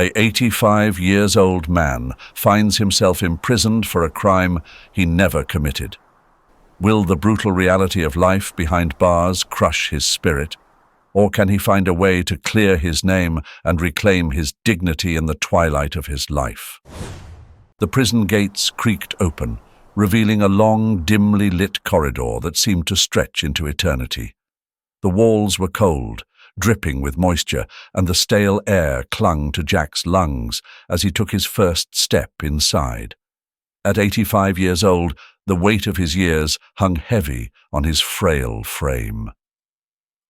A 85-year-old man finds himself imprisoned for a crime he never committed. Will the brutal reality of life behind bars crush his spirit? Or can he find a way to clear his name and reclaim his dignity in the twilight of his life? The prison gates creaked open, revealing a long, dimly lit corridor that seemed to stretch into eternity. The walls were cold, dripping with moisture, and the stale air clung to Jack's lungs as he took his first step inside. At 85 years old, the weight of his years hung heavy on his frail frame.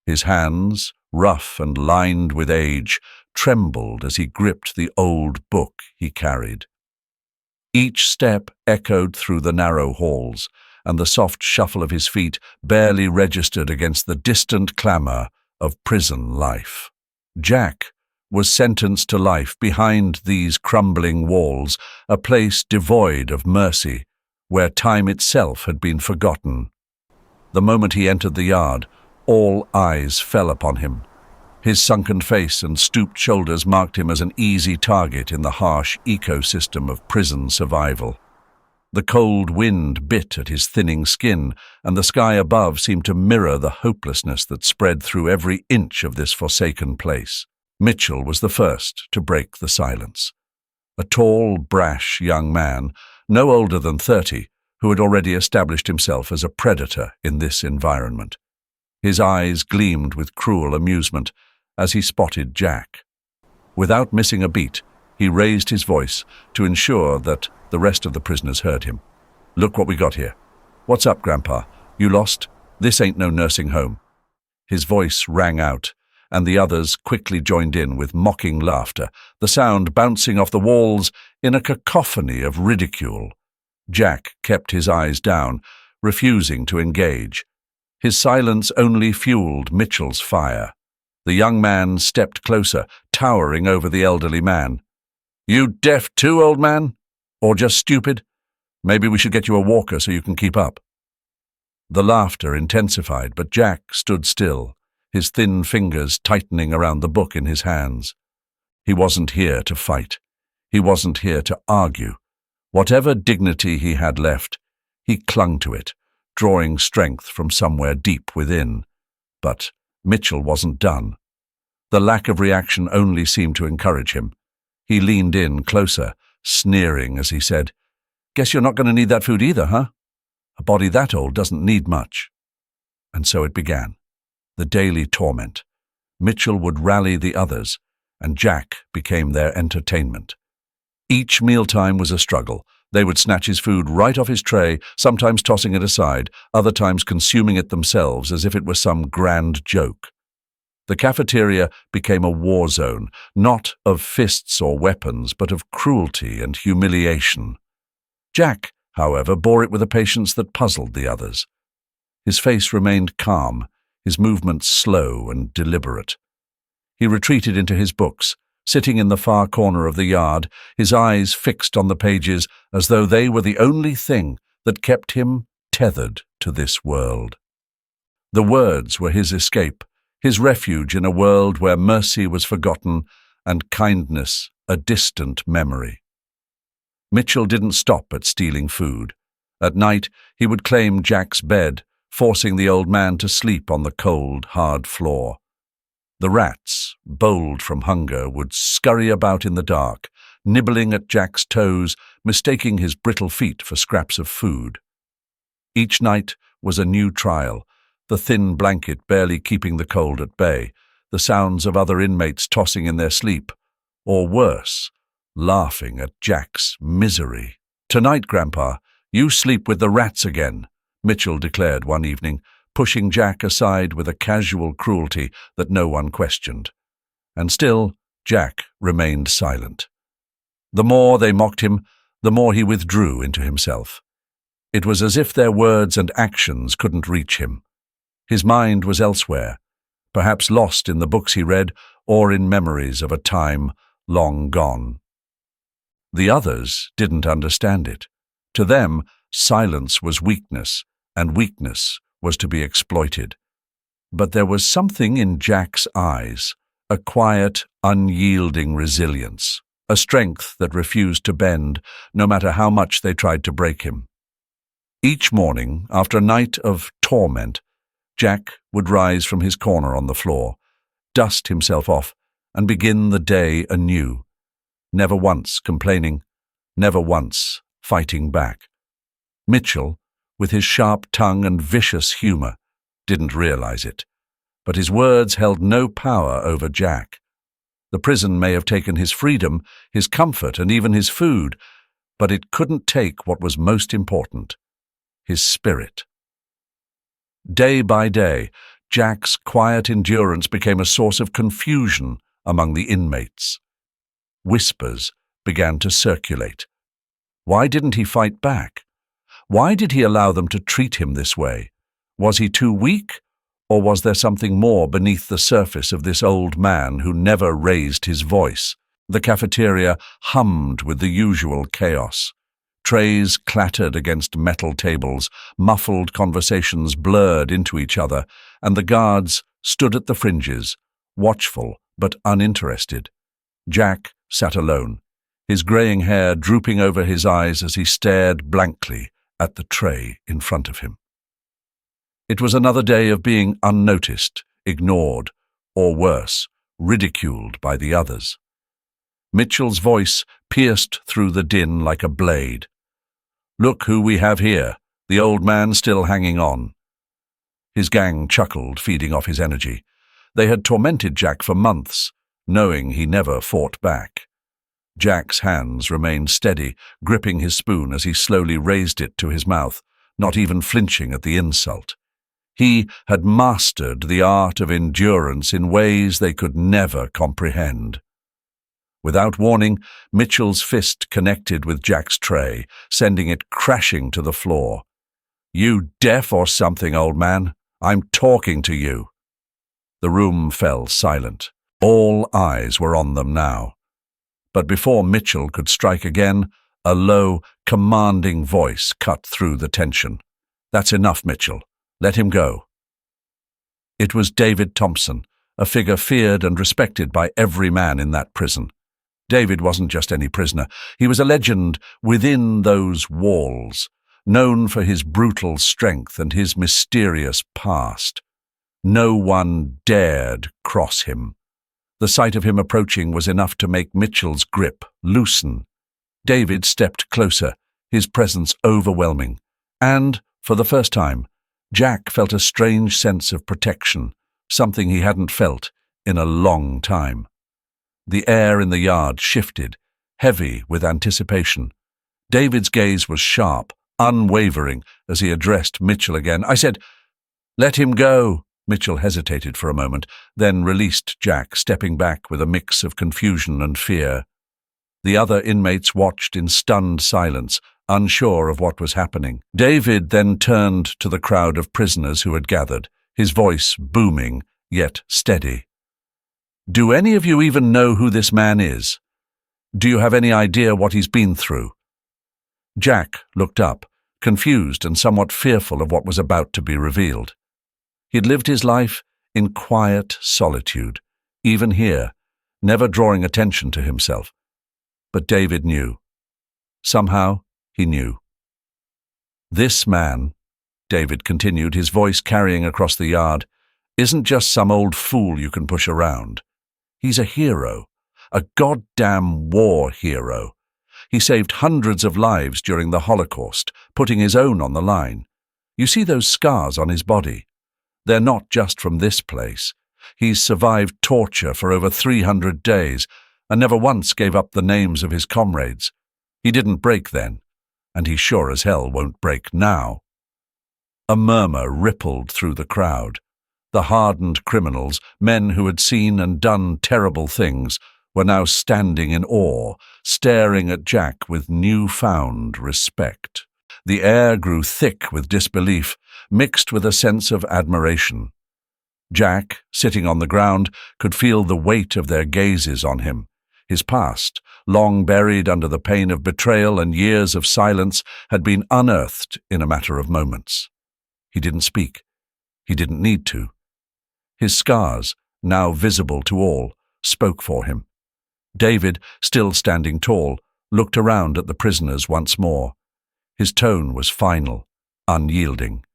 His hands, rough and lined with age, trembled as he gripped the old book he carried. Each step echoed through the narrow halls, and the soft shuffle of his feet barely registered against the distant clamor of prison life. Jack was sentenced to life behind these crumbling walls, a place devoid of mercy, where time itself had been forgotten. The moment he entered the yard, all eyes fell upon him. His sunken face and stooped shoulders marked him as an easy target in the harsh ecosystem of prison survival. The cold wind bit at his thinning skin, and the sky above seemed to mirror the hopelessness that spread through every inch of this forsaken place. Mitchell was the first to break the silence. A tall, brash young man, no older than 30, who had already established himself as a predator in this environment. His eyes gleamed with cruel amusement as he spotted Jack. Without missing a beat, he raised his voice to ensure that the rest of the prisoners heard him. "Look what we got here. What's up, Grandpa? You lost? This ain't no nursing home." His voice rang out, and the others quickly joined in with mocking laughter, the sound bouncing off the walls in a cacophony of ridicule. Jack kept his eyes down, refusing to engage. His silence only fueled Mitchell's fire. The young man stepped closer, towering over the elderly man. "You deaf too, old man? Or just stupid? Maybe we should get you a walker so you can keep up." The laughter intensified, but Jack stood still, his thin fingers tightening around the book in his hands. He wasn't here to fight. He wasn't here to argue. Whatever dignity he had left, he clung to it, drawing strength from somewhere deep within. But Mitchell wasn't done. The lack of reaction only seemed to encourage him. He leaned in closer, sneering as he said, "Guess you're not going to need that food either, huh? A body that old doesn't need much." And so it began. The daily torment. Mitchell would rally the others, and Jack became their entertainment. Each mealtime was a struggle. They would snatch his food right off his tray, sometimes tossing it aside, other times consuming it themselves as if it were some grand joke. The cafeteria became a war zone, not of fists or weapons, but of cruelty and humiliation. Jack, however, bore it with a patience that puzzled the others. His face remained calm, his movements slow and deliberate. He retreated into his books, sitting in the far corner of the yard, his eyes fixed on the pages as though they were the only thing that kept him tethered to this world. The words were his escape, his refuge in a world where mercy was forgotten and kindness a distant memory. Mitchell didn't stop at stealing food. At night, he would claim Jack's bed, forcing the old man to sleep on the cold, hard floor. The rats, bold from hunger, would scurry about in the dark, nibbling at Jack's toes, mistaking his brittle feet for scraps of food. Each night was a new trial, the thin blanket barely keeping the cold at bay, the sounds of other inmates tossing in their sleep, or worse, laughing at Jack's misery. "Tonight, Grandpa, you sleep with the rats again," Mitchell declared one evening, pushing Jack aside with a casual cruelty that no one questioned. And still, Jack remained silent. The more they mocked him, the more he withdrew into himself. It was as if their words and actions couldn't reach him. His mind was elsewhere, perhaps lost in the books he read or in memories of a time long gone. The others didn't understand it. To them, silence was weakness, and weakness was to be exploited. But there was something in Jack's eyes, a quiet, unyielding resilience, a strength that refused to bend no matter how much they tried to break him. Each morning, after a night of torment, Jack would rise from his corner on the floor, dust himself off, and begin the day anew, never once complaining, never once fighting back. Mitchell, with his sharp tongue and vicious humor, didn't realize it, but his words held no power over Jack. The prison may have taken his freedom, his comfort, and even his food, but it couldn't take what was most important, his spirit. Day by day, Jack's quiet endurance became a source of confusion among the inmates. Whispers began to circulate. Why didn't he fight back? Why did he allow them to treat him this way? Was he too weak, or was there something more beneath the surface of this old man who never raised his voice? The cafeteria hummed with the usual chaos. Trays clattered against metal tables, muffled conversations blurred into each other, and the guards stood at the fringes, watchful but uninterested. Jack sat alone, his graying hair drooping over his eyes as he stared blankly at the tray in front of him. It was another day of being unnoticed, ignored, or worse, ridiculed by the others. Mitchell's voice pierced through the din like a blade. "Look who we have here, the old man still hanging on." His gang chuckled, feeding off his energy. They had tormented Jack for months, knowing he never fought back. Jack's hands remained steady, gripping his spoon as he slowly raised it to his mouth, not even flinching at the insult. He had mastered the art of endurance in ways they could never comprehend. Without warning, Mitchell's fist connected with Jack's tray, sending it crashing to the floor. "You deaf or something, old man? I'm talking to you." The room fell silent. All eyes were on them now. But before Mitchell could strike again, a low, commanding voice cut through the tension. "That's enough, Mitchell. Let him go." It was David Thompson, a figure feared and respected by every man in that prison. David wasn't just any prisoner. He was a legend within those walls, known for his brutal strength and his mysterious past. No one dared cross him. The sight of him approaching was enough to make Mitchell's grip loosen. David stepped closer, his presence overwhelming, and, for the first time, Jack felt a strange sense of protection, something he hadn't felt in a long time. The air in the yard shifted, heavy with anticipation. David's gaze was sharp, unwavering, as he addressed Mitchell again. "I said, let him go." Mitchell hesitated for a moment, then released Jack, stepping back with a mix of confusion and fear. The other inmates watched in stunned silence, unsure of what was happening. David then turned to the crowd of prisoners who had gathered, his voice booming, yet steady. "Do any of you even know who this man is? Do you have any idea what he's been through?" Jack looked up, confused and somewhat fearful of what was about to be revealed. He'd lived his life in quiet solitude, even here, never drawing attention to himself. But David knew. Somehow, he knew. "This man," David continued, his voice carrying across the yard, "isn't just some old fool you can push around. He's a hero, a goddamn war hero. He saved hundreds of lives during the Holocaust, putting his own on the line. You see those scars on his body? They're not just from this place. He's survived torture for over 300 days and never once gave up the names of his comrades. He didn't break then, and he sure as hell won't break now." A murmur rippled through the crowd. The hardened criminals, men who had seen and done terrible things, were now standing in awe, staring at Jack with newfound respect. The air grew thick with disbelief, mixed with a sense of admiration. Jack, sitting on the ground, could feel the weight of their gazes on him. His past, long buried under the pain of betrayal and years of silence, had been unearthed in a matter of moments. He didn't speak. He didn't need to. His scars, now visible to all, spoke for him. David, still standing tall, looked around at the prisoners once more. His tone was final, unyielding.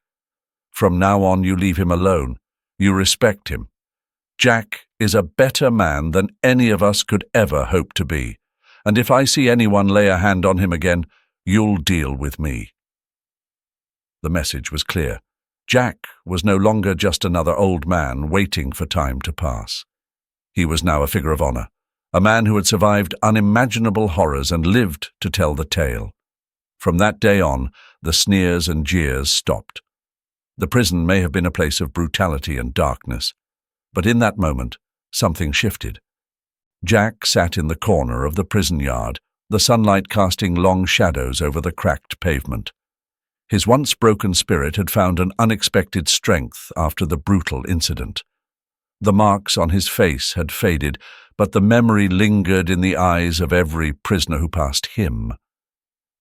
"From now on you leave him alone. You respect him. Jack is a better man than any of us could ever hope to be, and if I see anyone lay a hand on him again, you'll deal with me." The message was clear. Jack was no longer just another old man waiting for time to pass. He was now a figure of honor, a man who had survived unimaginable horrors and lived to tell the tale. From that day on, the sneers and jeers stopped. The prison may have been a place of brutality and darkness, but in that moment, something shifted. Jack sat in the corner of the prison yard, the sunlight casting long shadows over the cracked pavement. His once broken spirit had found an unexpected strength after the brutal incident. The marks on his face had faded, but the memory lingered in the eyes of every prisoner who passed him.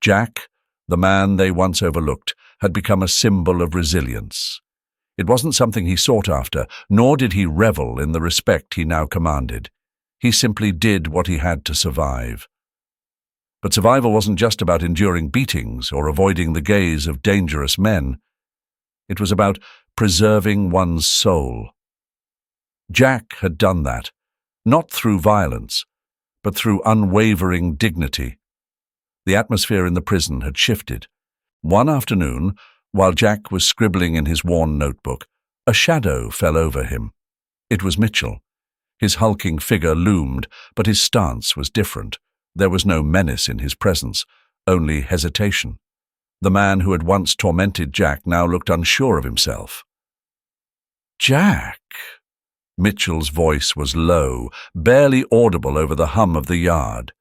Jack, the man they once overlooked, had become a symbol of resilience. It wasn't something he sought after, nor did he revel in the respect he now commanded. He simply did what he had to survive. But survival wasn't just about enduring beatings or avoiding the gaze of dangerous men. It was about preserving one's soul. Jack had done that, not through violence, but through unwavering dignity. The atmosphere in the prison had shifted. One afternoon, while Jack was scribbling in his worn notebook, a shadow fell over him. It was Mitchell. His hulking figure loomed, but his stance was different. There was no menace in his presence, only hesitation. The man who had once tormented Jack now looked unsure of himself. "Jack!" Mitchell's voice was low, barely audible over the hum of the yard.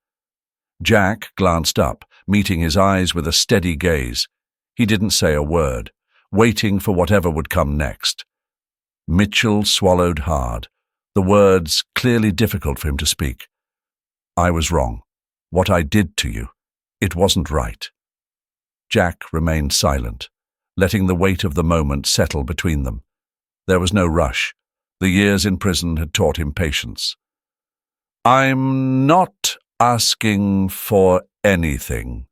Jack glanced up, meeting his eyes with a steady gaze. He didn't say a word, waiting for whatever would come next. Mitchell swallowed hard, the words clearly difficult for him to speak. "I was wrong. What I did to you, it wasn't right." Jack remained silent, letting the weight of the moment settle between them. There was no rush. The years in prison had taught him patience. "I'm not asking for anything,"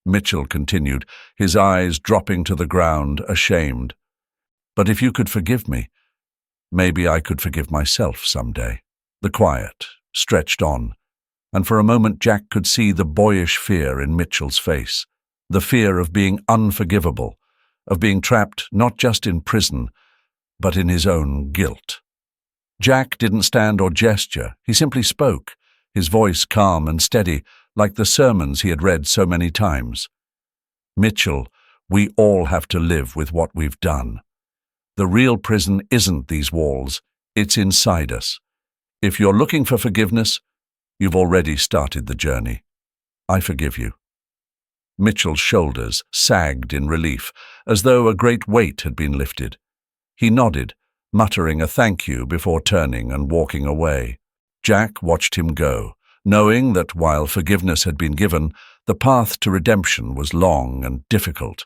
Mitchell continued, his eyes dropping to the ground, ashamed. "But if you could forgive me, maybe I could forgive myself someday." The quiet stretched on, and for a moment Jack could see the boyish fear in Mitchell's face, the fear of being unforgivable, of being trapped not just in prison, but in his own guilt. Jack didn't stand or gesture, he simply spoke, his voice calm and steady, like the sermons he had read so many times. "Mitchell, we all have to live with what we've done. The real prison isn't these walls, it's inside us. If you're looking for forgiveness, you've already started the journey. I forgive you." Mitchell's shoulders sagged in relief, as though a great weight had been lifted. He nodded, muttering a thank you before turning and walking away. Jack watched him go, knowing that while forgiveness had been given, the path to redemption was long and difficult.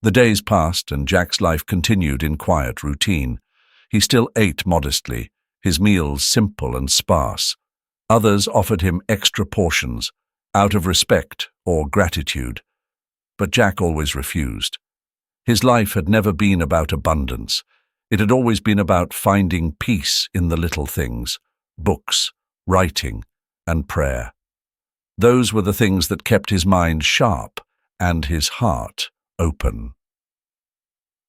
The days passed and Jack's life continued in quiet routine. He still ate modestly, his meals simple and sparse. Others offered him extra portions, out of respect or gratitude. But Jack always refused. His life had never been about abundance. It had always been about finding peace in the little things, books, writing, and prayer. Those were the things that kept his mind sharp and his heart open.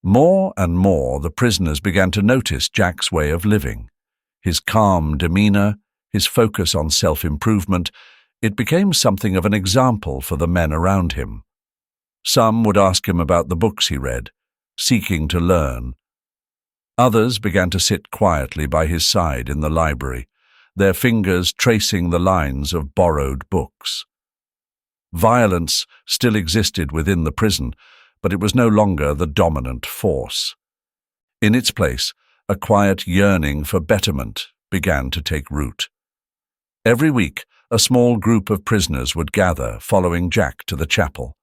More and more the prisoners began to notice Jack's way of living. His calm demeanor, his focus on self-improvement, it became something of an example for the men around him. Some would ask him about the books he read, seeking to learn. Others began to sit quietly by his side in the library, their fingers tracing the lines of borrowed books. Violence still existed within the prison, but it was no longer the dominant force. In its place, a quiet yearning for betterment began to take root. Every week, a small group of prisoners would gather, following Jack to the chapel.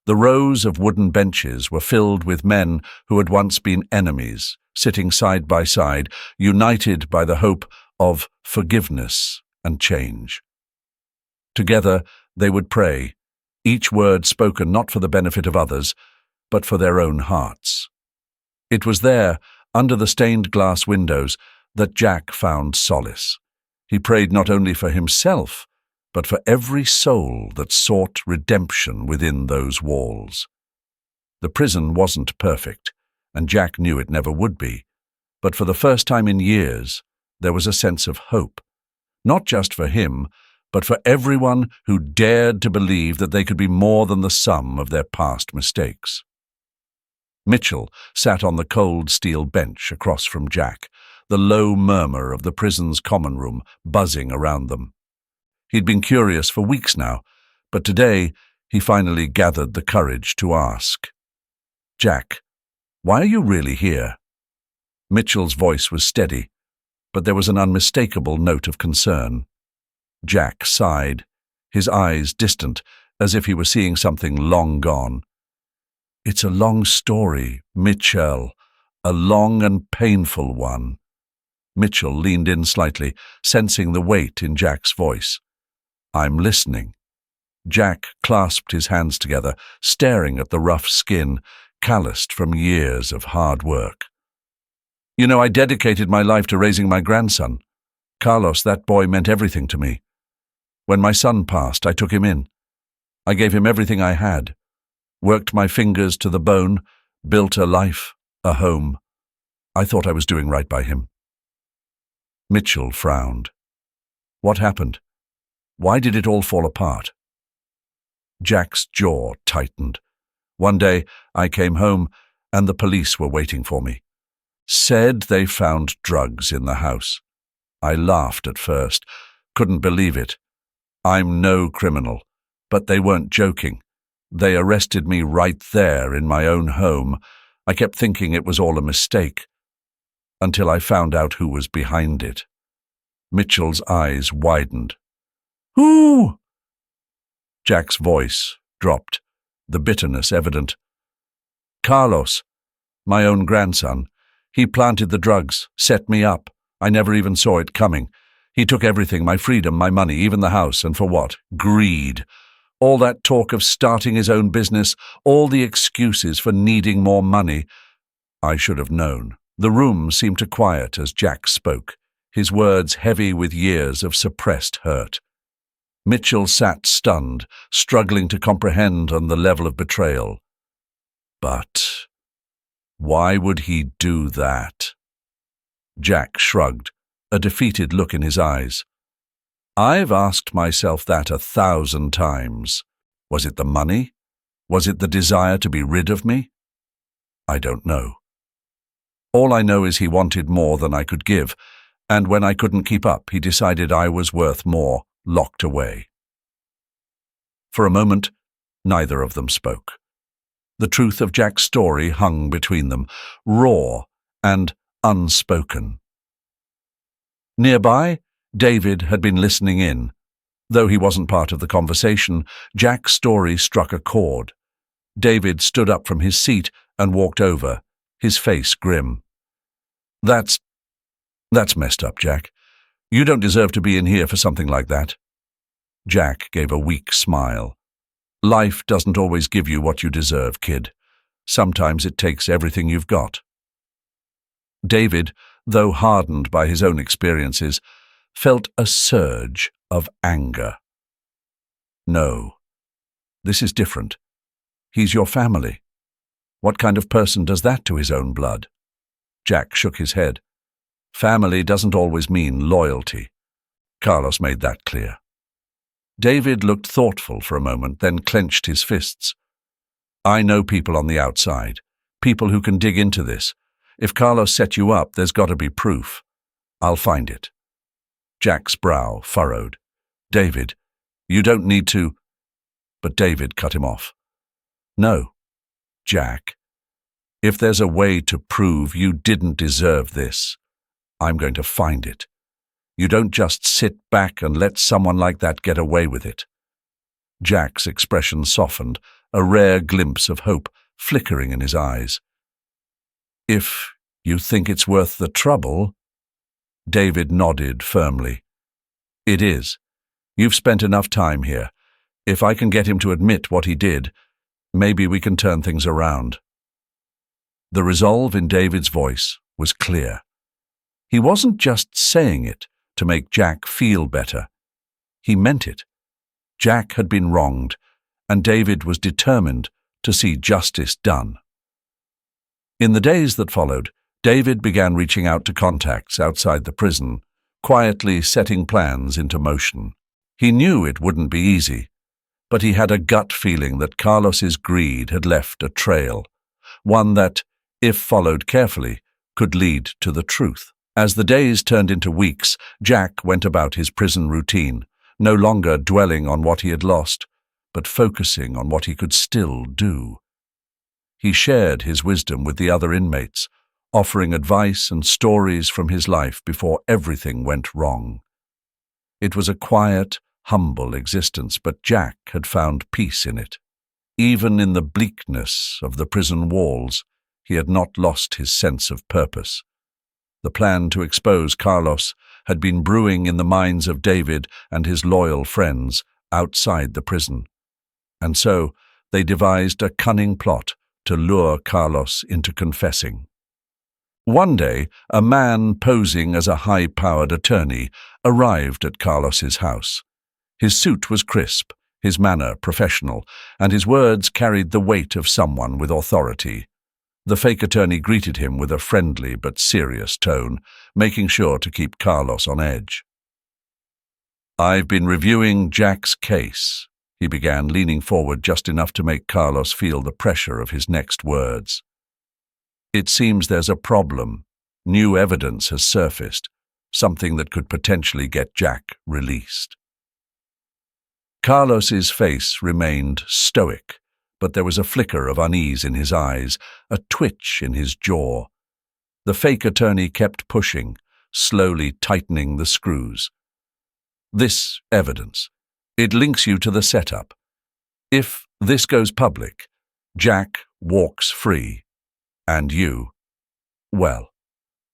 The rows of wooden benches were filled with men who had once been enemies, sitting side by side, united by the hope of forgiveness and change. Together, they would pray, each word spoken not for the benefit of others, but for their own hearts. It was there, under the stained glass windows, that Jack found solace. He prayed not only for himself, but for every soul that sought redemption within those walls. The prison wasn't perfect, and Jack knew it never would be, but for the first time in years, there was a sense of hope, not just for him, but for everyone who dared to believe that they could be more than the sum of their past mistakes. Mitchell sat on the cold steel bench across from Jack, the low murmur of the prison's common room buzzing around them. He'd been curious for weeks now, but today he finally gathered the courage to ask, "Jack, why are you really here?" Mitchell's voice was steady, but there was an unmistakable note of concern. Jack sighed, his eyes distant, as if he were seeing something long gone. "It's a long story, Mitchell, a long and painful one." Mitchell leaned in slightly, sensing the weight in Jack's voice. "I'm listening." Jack clasped his hands together, staring at the rough skin, calloused from years of hard work. "You know, I dedicated my life to raising my grandson. Carlos, that boy meant everything to me. When my son passed, I took him in. I gave him everything I had, worked my fingers to the bone, built a life, a home. I thought I was doing right by him." Mitchell frowned. "What happened? Why did it all fall apart?" Jack's jaw tightened. "One day, I came home, and the police were waiting for me. Said they found drugs in the house. I laughed at first, couldn't believe it. I'm no criminal, but they weren't joking. They arrested me right there in my own home. I kept thinking it was all a mistake, until I found out who was behind it." Mitchell's eyes widened. "Who?" Jack's voice dropped, the bitterness evident. "Carlos, my own grandson. He planted the drugs, set me up. I never even saw it coming. He took everything, my freedom, my money, even the house, and for what? Greed. All that talk of starting his own business, all the excuses for needing more money. I should have known." The room seemed to quiet as Jack spoke, his words heavy with years of suppressed hurt. Mitchell sat stunned, struggling to comprehend on the level of betrayal. But why would he do that? Jack shrugged, a defeated look in his eyes. "I've asked myself that 1,000 times. Was it the money? Was it the desire to be rid of me? I don't know. All I know is he wanted more than I could give, and when I couldn't keep up, he decided I was worth more, locked away." For a moment, neither of them spoke. The truth of Jack's story hung between them, raw and unspoken. Nearby, David had been listening in. Though he wasn't part of the conversation, Jack's story struck a chord. David stood up from his seat and walked over, his face grim. That's messed up, Jack. You don't deserve to be in here for something like that." Jack gave a weak smile. "Life doesn't always give you what you deserve, kid. Sometimes it takes everything you've got." David, though hardened by his own experiences, felt a surge of anger. "No, this is different. He's your family. What kind of person does that to his own blood?" Jack shook his head. "Family doesn't always mean loyalty. Carlos made that clear." David looked thoughtful for a moment, then clenched his fists. "I know people on the outside, people who can dig into this. If Carlos set you up, there's got to be proof. I'll find it." Jack's brow furrowed. "David, you don't need to—" But David cut him off. "No, Jack. If there's a way to prove you didn't deserve this, I'm going to find it. You don't just sit back and let someone like that get away with it." Jack's expression softened, a rare glimpse of hope flickering in his eyes. "If you think it's worth the trouble—" David nodded firmly. "It is. You've spent enough time here. If I can get him to admit what he did, maybe we can turn things around." The resolve in David's voice was clear. He wasn't just saying it to make Jack feel better. He meant it. Jack had been wronged, and David was determined to see justice done. In the days that followed, David began reaching out to contacts outside the prison, quietly setting plans into motion. He knew it wouldn't be easy, but he had a gut feeling that Carlos's greed had left a trail, one that, if followed carefully, could lead to the truth. As the days turned into weeks, Jack went about his prison routine, no longer dwelling on what he had lost, but focusing on what he could still do. He shared his wisdom with the other inmates, offering advice and stories from his life before everything went wrong. It was a quiet, humble existence, but Jack had found peace in it. Even in the bleakness of the prison walls, he had not lost his sense of purpose. The plan to expose Carlos had been brewing in the minds of David and his loyal friends outside the prison, and so they devised a cunning plot to lure Carlos into confessing. One day, a man posing as a high-powered attorney arrived at Carlos's house. His suit was crisp, his manner professional, and his words carried the weight of someone with authority. The fake attorney greeted him with a friendly but serious tone, making sure to keep Carlos on edge. "I've been reviewing Jack's case," he began, leaning forward just enough to make Carlos feel the pressure of his next words. "It seems there's a problem. New evidence has surfaced, something that could potentially get Jack released." Carlos's face remained stoic, but there was a flicker of unease in his eyes, a twitch in his jaw. The fake attorney kept pushing, slowly tightening the screws. "This evidence, it links you to the setup. If this goes public, Jack walks free. And you, well,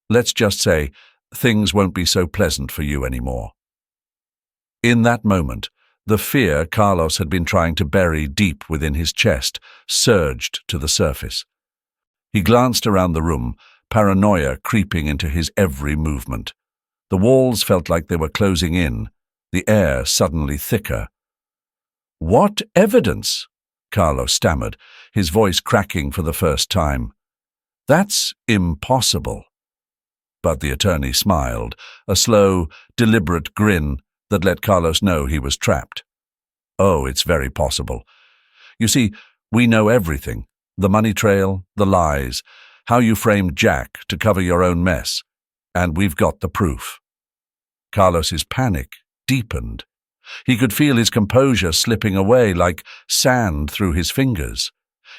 let's just say things won't be so pleasant for you anymore." In that moment, the fear Carlos had been trying to bury deep within his chest surged to the surface. He glanced around the room, paranoia creeping into his every movement. The walls felt like they were closing in, the air suddenly thicker. "What evidence?" Carlos stammered, his voice cracking for the first time. "That's impossible." But the attorney smiled, a slow, deliberate grin that let Carlos know he was trapped. "Oh, it's very possible. You see, we know everything. The money trail, the lies, how you framed Jack to cover your own mess. And we've got the proof." Carlos's panic deepened. He could feel his composure slipping away like sand through his fingers.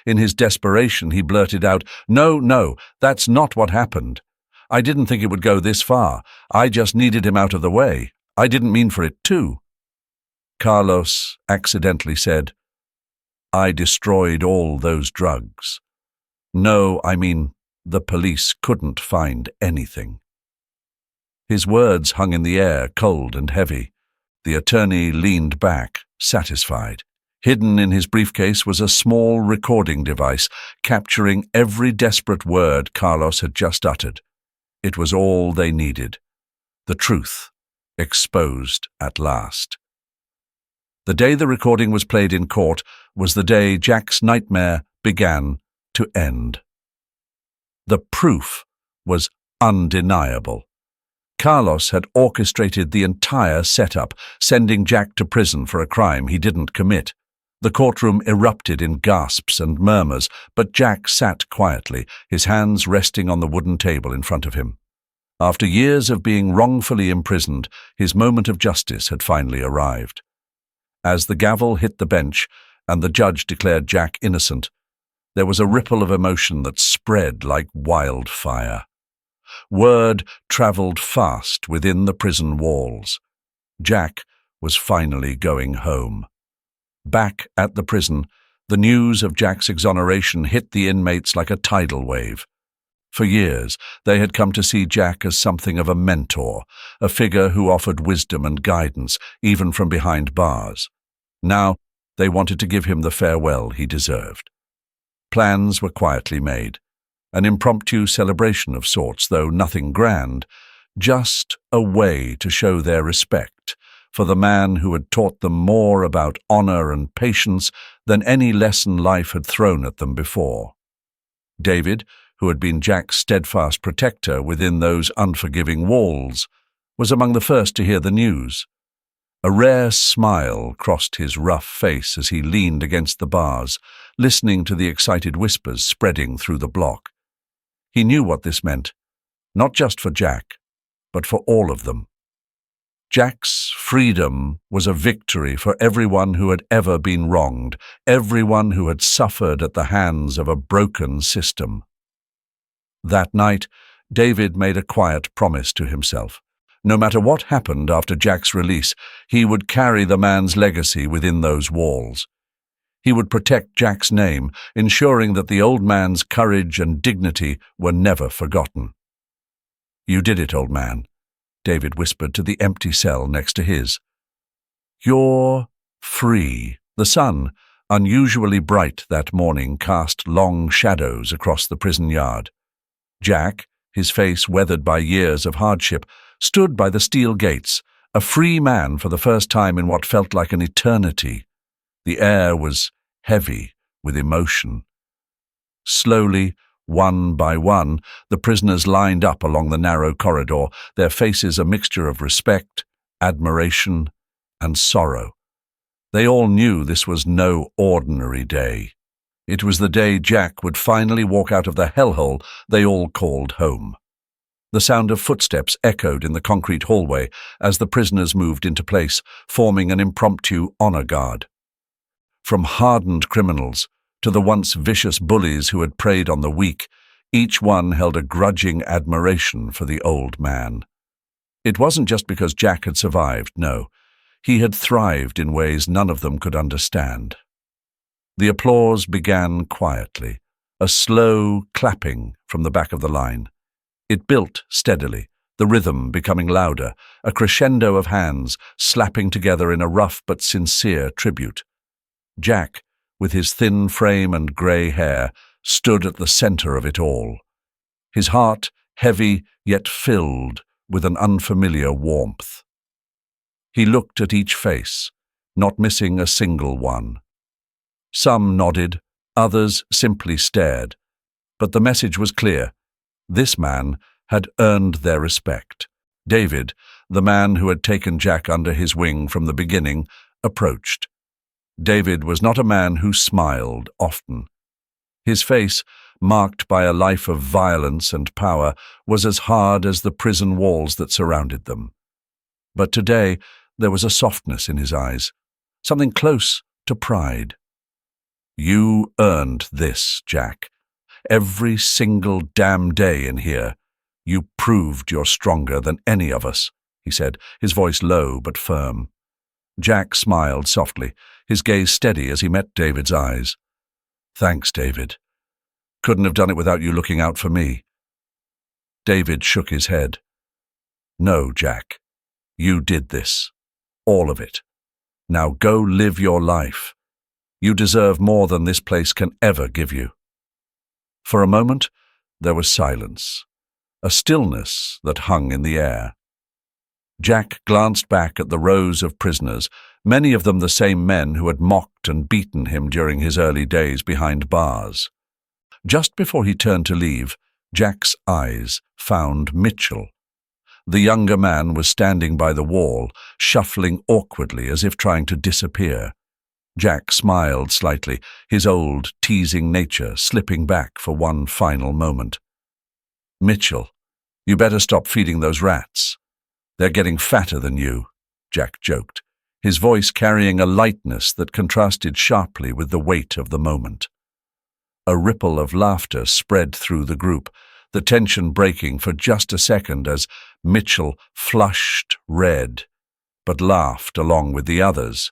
In his desperation, he blurted out, No, that's not what happened. I didn't think it would go this far. I just needed him out of the way. I didn't mean for it to." Carlos accidentally said, "I destroyed all those drugs. No, I mean, the police couldn't find anything." His words hung in the air, cold and heavy. The attorney leaned back, satisfied. Hidden in his briefcase was a small recording device, capturing every desperate word Carlos had just uttered. It was all they needed. The truth, exposed at last. The day the recording was played in court was the day Jack's nightmare began to end. The proof was undeniable. Carlos had orchestrated the entire setup, sending Jack to prison for a crime he didn't commit. The courtroom erupted in gasps and murmurs, but Jack sat quietly, his hands resting on the wooden table in front of him. After years of being wrongfully imprisoned, his moment of justice had finally arrived. As the gavel hit the bench and the judge declared Jack innocent, there was a ripple of emotion that spread like wildfire. Word traveled fast within the prison walls. Jack was finally going home. Back at the prison, the news of Jack's exoneration hit the inmates like a tidal wave. For years, they had come to see Jack as something of a mentor, a figure who offered wisdom and guidance, even from behind bars. Now, they wanted to give him the farewell he deserved. Plans were quietly made. An impromptu celebration of sorts, though nothing grand, just a way to show their respect for the man who had taught them more about honor and patience than any lesson life had thrown at them before. David, who had been Jack's steadfast protector within those unforgiving walls, was among the first to hear the news. A rare smile crossed his rough face as he leaned against the bars, listening to the excited whispers spreading through the block. He knew what this meant, not just for Jack, but for all of them. Jack's freedom was a victory for everyone who had ever been wronged, everyone who had suffered at the hands of a broken system. That night, David made a quiet promise to himself. No matter what happened after Jack's release, he would carry the man's legacy within those walls. He would protect Jack's name, ensuring that the old man's courage and dignity were never forgotten. "You did it, old man," David whispered to the empty cell next to his. "You're free." The sun, unusually bright that morning, cast long shadows across the prison yard. Jack, his face weathered by years of hardship, stood by the steel gates, a free man for the first time in what felt like an eternity. The air was heavy with emotion. Slowly, one by one, the prisoners lined up along the narrow corridor, their faces a mixture of respect, admiration, and sorrow. They all knew this was no ordinary day. It was the day Jack would finally walk out of the hellhole they all called home. The sound of footsteps echoed in the concrete hallway as the prisoners moved into place, forming an impromptu honor guard. From hardened criminals to the once vicious bullies who had preyed on the weak, each one held a grudging admiration for the old man. It wasn't just because Jack had survived, no. He had thrived in ways none of them could understand. The applause began quietly, a slow clapping from the back of the line. It built steadily, the rhythm becoming louder, a crescendo of hands slapping together in a rough but sincere tribute. Jack, with his thin frame and grey hair, stood at the center of it all. His heart heavy yet filled with an unfamiliar warmth. He looked at each face, not missing a single one. Some nodded, others simply stared. But the message was clear. This man had earned their respect. David, the man who had taken Jack under his wing from the beginning, approached. David was not a man who smiled often. His face, marked by a life of violence and power, was as hard as the prison walls that surrounded them. But today there was a softness in his eyes, something close to pride. "You earned this, Jack. Every single damn day in here. You proved you're stronger than any of us," he said, his voice low but firm. Jack smiled softly, his gaze steady as he met David's eyes. "Thanks, David. Couldn't have done it without you looking out for me." David shook his head. "No, Jack. You did this. All of it. Now go live your life. You deserve more than this place can ever give you." For a moment, there was silence, a stillness that hung in the air. Jack glanced back at the rows of prisoners, many of them the same men who had mocked and beaten him during his early days behind bars. Just before he turned to leave, Jack's eyes found Mitchell. The younger man was standing by the wall, shuffling awkwardly as if trying to disappear. Jack smiled slightly, his old, teasing nature slipping back for one final moment. "Mitchell, you better stop feeding those rats. They're getting fatter than you," Jack joked, his voice carrying a lightness that contrasted sharply with the weight of the moment. A ripple of laughter spread through the group, the tension breaking for just a second as Mitchell flushed red, but laughed along with the others.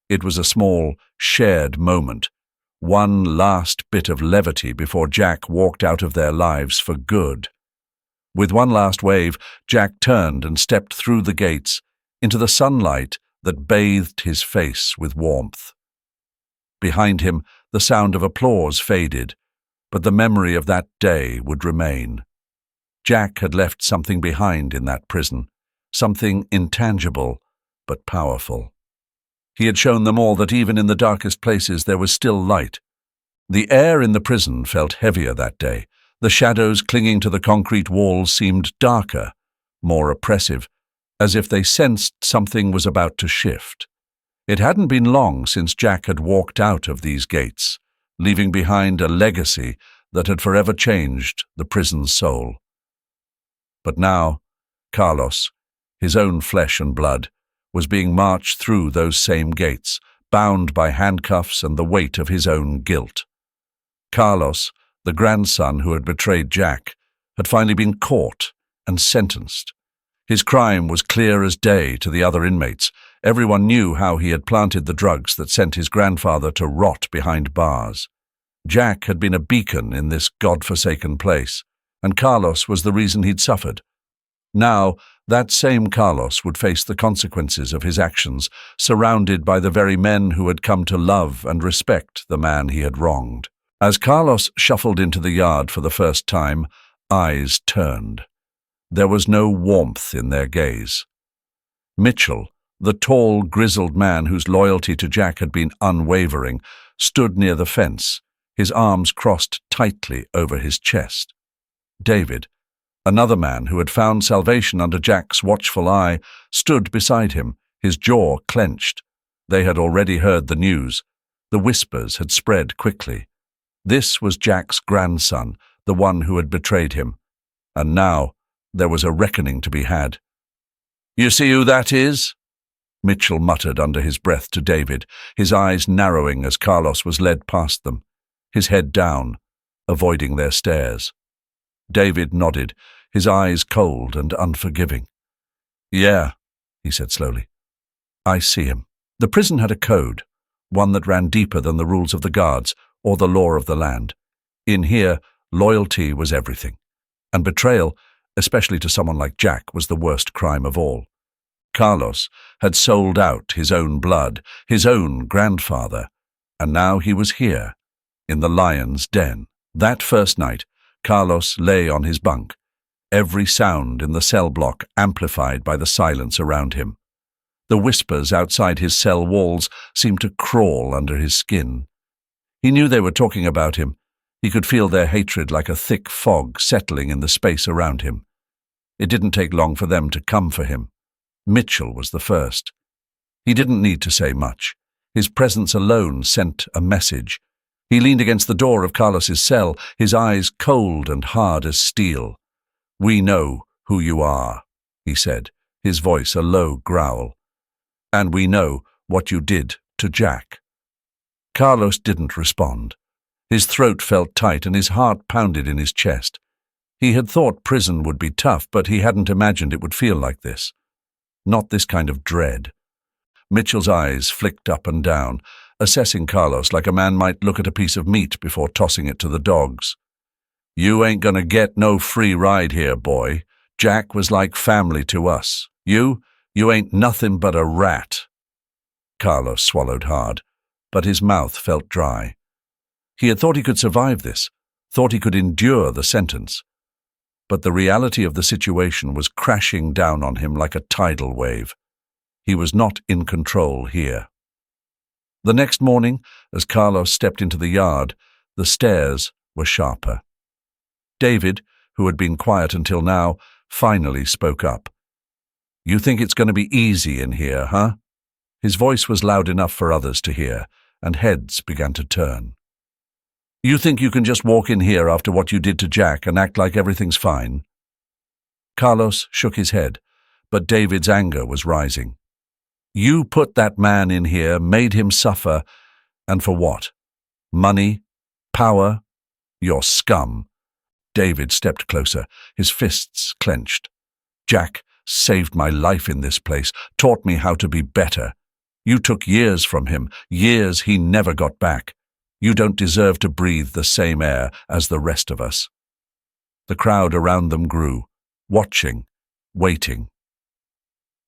It was a small, shared moment, One last bit of levity before Jack walked out of their lives for good. With one last wave, Jack turned and stepped through the gates into the sunlight that bathed his face with warmth. Behind him, the sound of applause faded, but the memory of that day would remain. Jack had left something behind in that prison, something intangible but powerful. He had shown them all that even in the darkest places there was still light. The air in the prison felt heavier that day. The shadows clinging to the concrete walls seemed darker, more oppressive, as if they sensed something was about to shift. It hadn't been long since Jack had walked out of these gates, leaving behind a legacy that had forever changed the prison's soul. But now, Carlos, his own flesh and blood, was being marched through those same gates, bound by handcuffs and the weight of his own guilt. Carlos, the grandson who had betrayed Jack, had finally been caught and sentenced. His crime was clear as day to the other inmates. Everyone knew how he had planted the drugs that sent his grandfather to rot behind bars. Jack had been a beacon in this God-forsaken place, and Carlos was the reason he'd suffered. Now, that same Carlos would face the consequences of his actions, surrounded by the very men who had come to love and respect the man he had wronged. As Carlos shuffled into the yard for the first time, eyes turned. There was no warmth in their gaze. Mitchell, the tall, grizzled man whose loyalty to Jack had been unwavering, stood near the fence, his arms crossed tightly over his chest. David, another man who had found salvation under Jack's watchful eye, stood beside him, his jaw clenched. They had already heard the news. The whispers had spread quickly. This was Jack's grandson, the one who had betrayed him. And now there was a reckoning to be had. "You see who that is?" Mitchell muttered under his breath to David, his eyes narrowing as Carlos was led past them, his head down, avoiding their stares. David nodded, his eyes cold and unforgiving. "Yeah," he said slowly. "I see him." The prison had a code, one that ran deeper than the rules of the guards or the law of the land. In here, loyalty was everything, and betrayal, especially to someone like Jack, was the worst crime of all. Carlos had sold out his own blood, his own grandfather, and now he was here, in the lion's den. That first night, Carlos lay on his bunk, every sound in the cell block amplified by the silence around him. The whispers outside his cell walls seemed to crawl under his skin. He knew they were talking about him. He could feel their hatred like a thick fog settling in the space around him. It didn't take long for them to come for him. Mitchell was the first. He didn't need to say much. His presence alone sent a message. He leaned against the door of Carlos's cell, his eyes cold and hard as steel. "We know who you are," he said, his voice a low growl. "And we know what you did to Jack." Carlos didn't respond. His throat felt tight and his heart pounded in his chest. He had thought prison would be tough, but he hadn't imagined it would feel like this. Not this kind of dread. Mitchell's eyes flicked up and down, assessing Carlos like a man might look at a piece of meat before tossing it to the dogs. "You ain't gonna get no free ride here, boy. Jack was like family to us. You ain't nothing but a rat." Carlos swallowed hard, but his mouth felt dry. He had thought he could survive this, thought he could endure the sentence. But the reality of the situation was crashing down on him like a tidal wave. He was not in control here. The next morning, as Carlos stepped into the yard, the stares were sharper. David, who had been quiet until now, finally spoke up. "You think it's going to be easy in here, huh?" His voice was loud enough for others to hear, and heads began to turn. "You think you can just walk in here after what you did to Jack and act like everything's fine?" Carlos shook his head, but David's anger was rising. "You put that man in here, made him suffer, and for what? Money? Power? You're scum." David stepped closer, his fists clenched. "Jack saved my life in this place, taught me how to be better. You took years from him, years he never got back. You don't deserve to breathe the same air as the rest of us." The crowd around them grew, watching, waiting.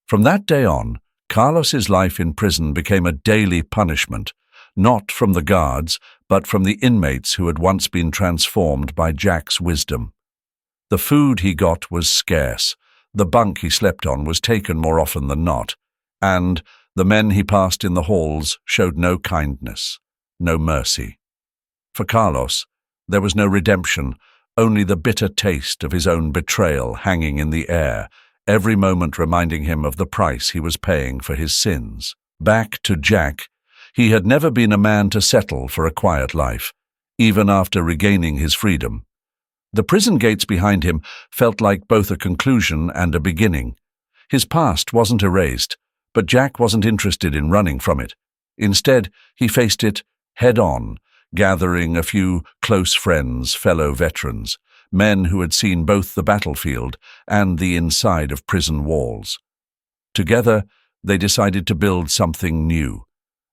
From that day on, Carlos's life in prison became a daily punishment, not from the guards, but from the inmates who had once been transformed by Jack's wisdom. The food he got was scarce, the bunk he slept on was taken more often than not, and the men he passed in the halls showed no kindness, no mercy. For Carlos, there was no redemption, only the bitter taste of his own betrayal hanging in the air, every moment reminding him of the price he was paying for his sins. Back to Jack, he had never been a man to settle for a quiet life, even after regaining his freedom. The prison gates behind him felt like both a conclusion and a beginning. His past wasn't erased, but Jack wasn't interested in running from it. Instead, he faced it head-on, gathering a few close friends, fellow veterans, men who had seen both the battlefield and the inside of prison walls. Together, they decided to build something new,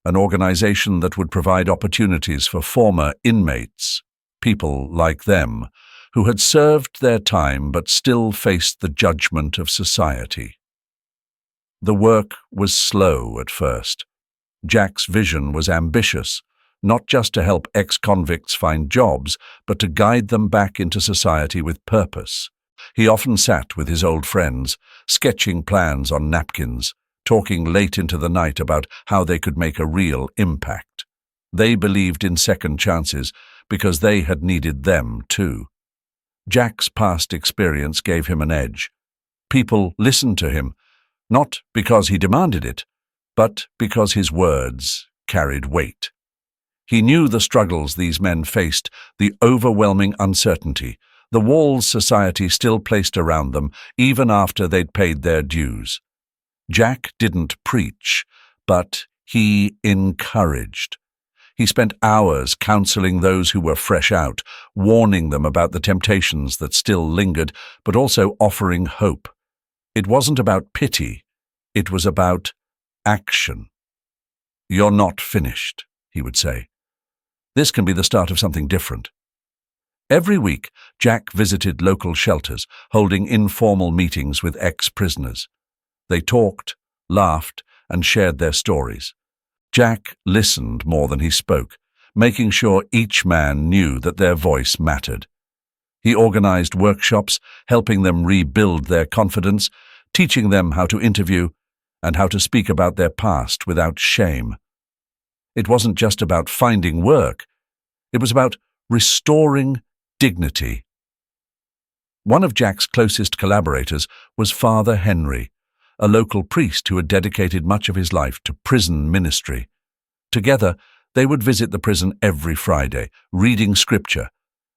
an organization that would provide opportunities for former inmates, people like them, who had served their time but still faced the judgment of society. The work was slow at first. Jack's vision was ambitious, not just to help ex-convicts find jobs, but to guide them back into society with purpose. He often sat with his old friends, sketching plans on napkins, talking late into the night about how they could make a real impact. They believed in second chances because they had needed them too. Jack's past experience gave him an edge. People listened to him, not because he demanded it, but because his words carried weight. He knew the struggles these men faced, the overwhelming uncertainty, the walls society still placed around them even after they'd paid their dues. Jack didn't preach, but he encouraged. He spent hours counseling those who were fresh out, warning them about the temptations that still lingered, but also offering hope. It wasn't about pity, it was about action. "You're not finished," he would say. "This can be the start of something different." Every week, Jack visited local shelters, holding informal meetings with ex-prisoners. They talked, laughed, and shared their stories. Jack listened more than he spoke, making sure each man knew that their voice mattered. He organized workshops, helping them rebuild their confidence, teaching them how to interview and how to speak about their past without shame. It wasn't just about finding work, it was about restoring dignity. One of Jack's closest collaborators was Father Henry, a local priest who had dedicated much of his life to prison ministry. Together, they would visit the prison every Friday, reading scripture,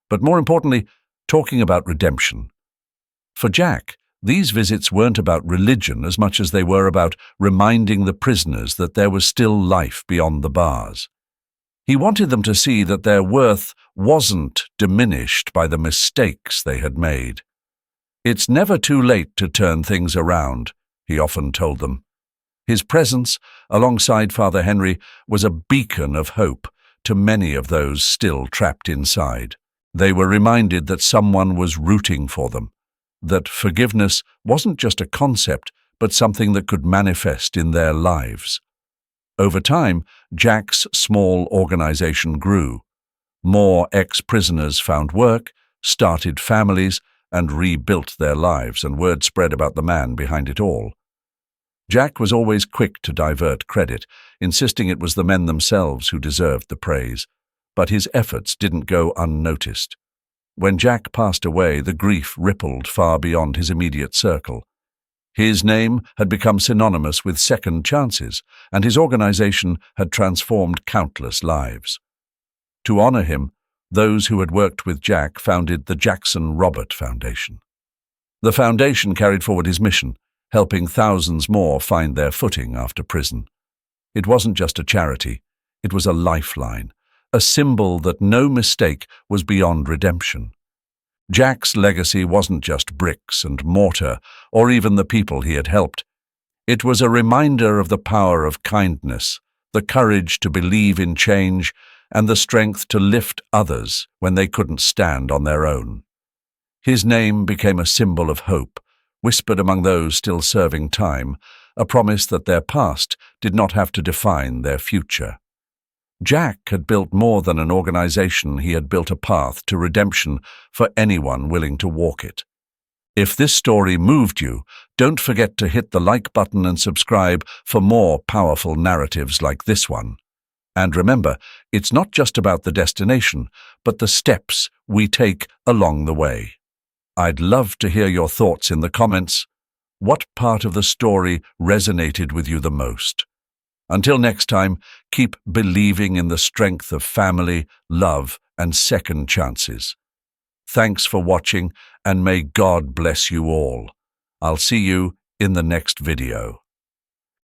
but more importantly, talking about redemption. For Jack, these visits weren't about religion as much as they were about reminding the prisoners that there was still life beyond the bars. He wanted them to see that their worth wasn't diminished by the mistakes they had made. "It's never too late to turn things around," he often told them. His presence, alongside Father Henry, was a beacon of hope to many of those still trapped inside. They were reminded that someone was rooting for them, that forgiveness wasn't just a concept, but something that could manifest in their lives. Over time, Jack's small organization grew. More ex-prisoners found work, started families, and rebuilt their lives, and word spread about the man behind it all. Jack was always quick to divert credit, insisting it was the men themselves who deserved the praise, but his efforts didn't go unnoticed. When Jack passed away, the grief rippled far beyond his immediate circle. His name had become synonymous with second chances, and his organization had transformed countless lives. To honor him, those who had worked with Jack founded the Jackson Robert Foundation. The foundation carried forward his mission, helping thousands more find their footing after prison. It wasn't just a charity, it was a lifeline, a symbol that no mistake was beyond redemption. Jack's legacy wasn't just bricks and mortar, or even the people he had helped. It was a reminder of the power of kindness, the courage to believe in change, and the strength to lift others when they couldn't stand on their own. His name became a symbol of hope, whispered among those still serving time, a promise that their past did not have to define their future. Jack had built more than an organization, he had built a path to redemption for anyone willing to walk it. If this story moved you, don't forget to hit the like button and subscribe for more powerful narratives like this one. And remember, it's not just about the destination, but the steps we take along the way. I'd love to hear your thoughts in the comments. What part of the story resonated with you the most? Until next time, keep believing in the strength of family, love, and second chances. Thanks for watching, and may God bless you all. I'll see you in the next video.